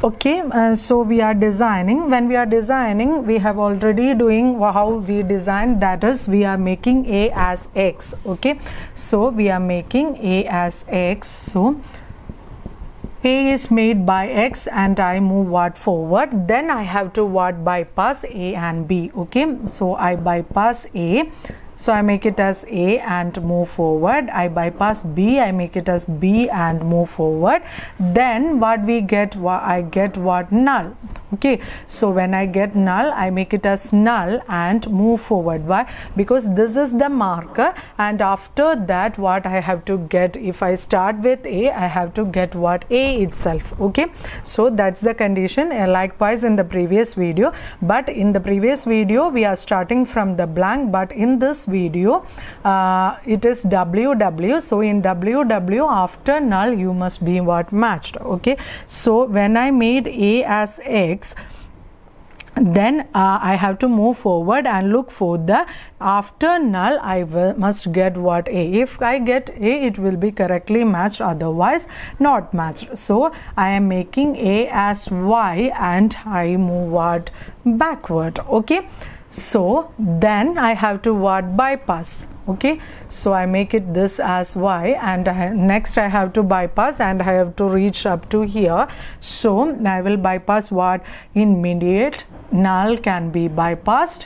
Okay, so we are designing. When we are designing, we have already doing how we design, that is we are making A as X. Okay, so we are making A as X. So A is made by X and I move what forward, then I have to what bypass A and B. Okay, so I bypass A, so I make it as A and move forward. I bypass B, I make it as B and move forward. Then what we get, I get what, null. Okay, so when I get null, I make it as null and move forward. Why? Because this is the marker, and after that what I have to get, if I start with A, I have to get what, A itself. Okay, so that's the condition. Likewise in the previous video, but in the previous video we are starting from the blank, but in this video it is WW. So in WW, after null you must be what, matched. Okay, so when I made A as X, then I have to move forward and look for the after null. I must get what, A. If I get A, it will be correctly matched, otherwise not matched. So I am making A as Y and I move what, backward. Okay, so then I have to what, bypass. Okay, so I make it this as Y, and next I have to bypass and I have to reach up to here. So I will bypass what, immediate, null can be bypassed,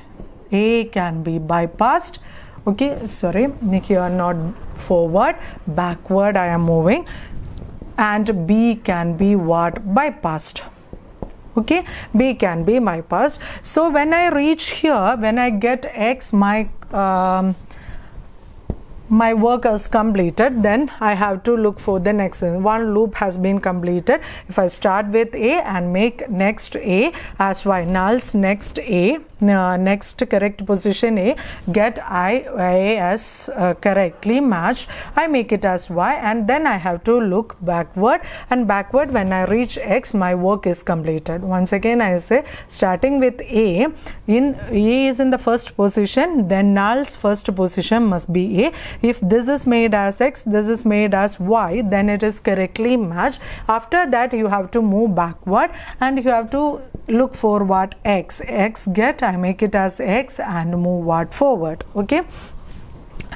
A can be bypassed. Okay, sorry, here not forward, backward I am moving, and B can be what, bypassed. Okay, B can be bypassed. So when I reach here, when I get X, my work is completed. Then I have to look for the next one. Loop has been completed. If I start with A and make next A as Y, nulls next A, next correct position A, get A as correctly matched, I make it as Y, and then I have to look backward, and backward when I reach X, my work is completed. Once again I say, starting with A, in A is in the first position, then null's first position must be A. If this is made as X, this is made as Y, then it is correctly matched. After that you have to move backward and you have to look for what, X. X get, I make it as X and move what, forward. Okay,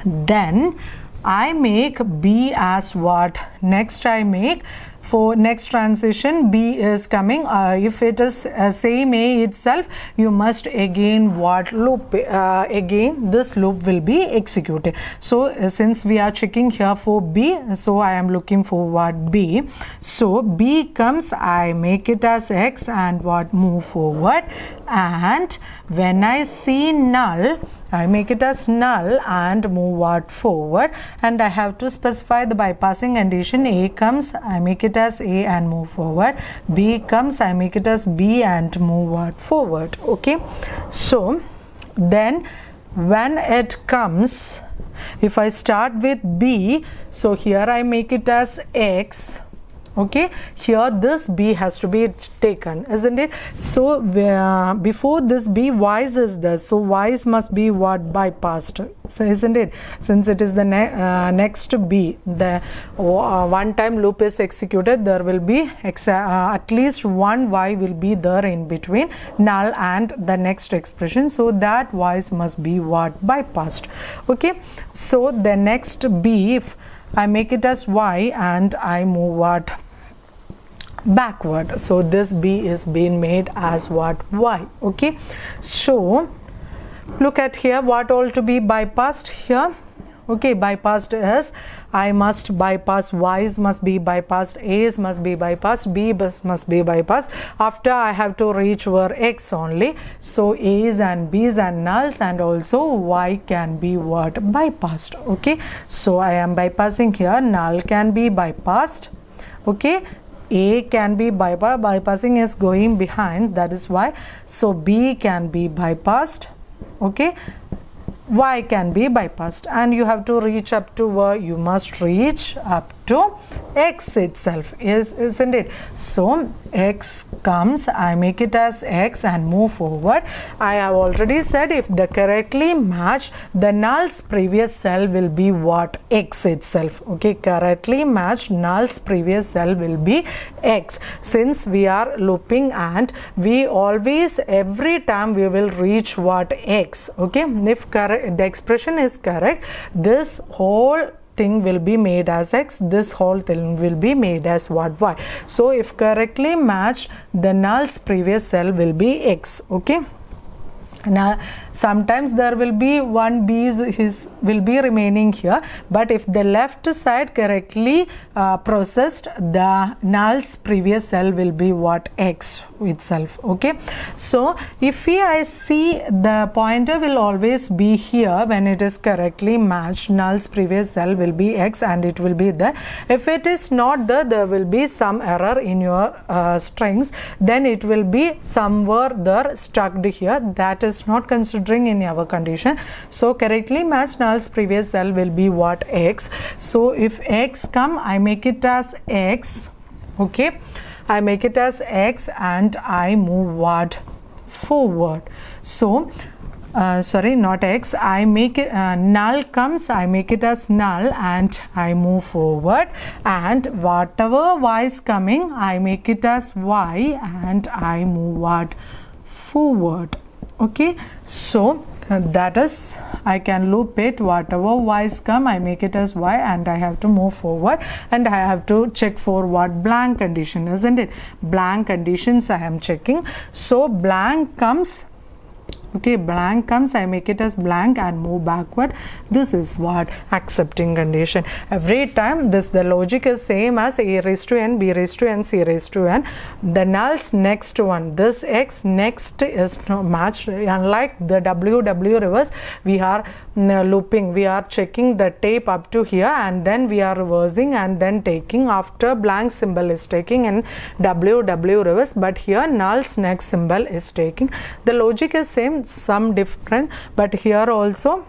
then I make B as what, next I make, for next transition B is coming. If it is same A itself, you must again what, loop, again this loop will be executed. So since we are checking here for B, so I am looking for what, B. So B comes, I make it as X and what, move forward, and when I see null, I make it as null and move what, forward, and I have to specify the bypassing condition. A comes, I make it as A and move forward. B comes, I make it as B and move what, forward. Okay, so then when it comes, if I start with B, so here I make it as X. Okay, here this B has to be taken, isn't it? So before this B, Y's is this, so Y's must be what, bypassed, so isn't it? Since it is the next B, the one time loop is executed, there will be at least one Y will be there in between null and the next expression, so that Y's must be what, bypassed. Okay, so the next B, if I make it as Y and I move what, backward, so this B is being made as what, Y. Okay, so look at here, what all to be bypassed here. Okay, bypassed is, I must bypass, Y's must be bypassed, A's must be bypassed, B must be bypassed. After I have to reach where X only, so A's and B's and nulls, and also Y can be what, bypassed. Okay, so I am bypassing here, null can be bypassed. Okay, A can be bypassed, bypassing is going behind, that is why. So B can be bypassed. Okay, Y can be bypassed, and you have to reach up to where you must reach up to x itself, isn't it? So x comes, I make it as x and move forward. I have already said if the correctly matched, the null's previous cell will be what? X itself. Okay, correctly matched null's previous cell will be x. Since we are looping and we always, every time we will reach what? X. Okay, if correct, the expression is correct, this whole thing will be made as x, this whole thing will be made as what? Y. So if correctly matched, the null's previous cell will be x. Okay, now sometimes there will be one b will be remaining here, but if the left side correctly processed, the null's previous cell will be what? X itself. Okay, so if I see the pointer will always be here when it is correctly matched, null's previous cell will be x and it will be there. If it is not there, there will be some error in your strings, then it will be somewhere there stuck here. That is not considering in our condition. So correctly matched null's previous cell will be what? X. So if x come, I make it as x. Okay, I make it as x and I move what? Forward. So sorry, not x, I make it null comes, I make it as null and I move forward, and whatever y is coming, I make it as y and I move what? Forward. Okay, so that is, I can loop it, whatever y's come, I make it as y and I have to move forward, and I have to check for what? Blank condition, isn't it? Blank conditions I am checking. So blank comes, okay, blank comes, I make it as blank and move backward. This is what? Accepting condition. Every time this, the logic is same as a raised to n, b raised to n, c raised to n. The null's next one, this x next is no matched. Unlike the w reverse, we are looping, we are checking the tape up to here and then we are reversing and then taking after blank symbol is taking in w reverse, but here null's next symbol is taking. The logic is same, some different, but here also,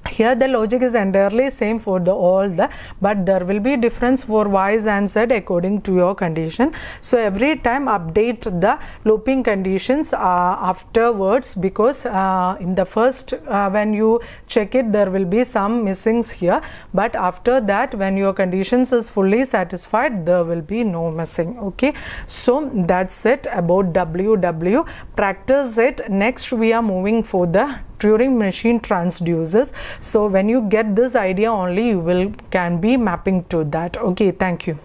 here the logic is entirely same for the all the, but there will be difference for y's and z according to your condition. So every time update the looping conditions afterwards, because in the first when you check it, there will be some missings here, but after that when your conditions is fully satisfied, there will be no missing. Okay, so that's it about WW. Practice it. Next we are moving for the Turing machine transducers. So when you get this idea only, you will can be mapping to that. Okay, thank you.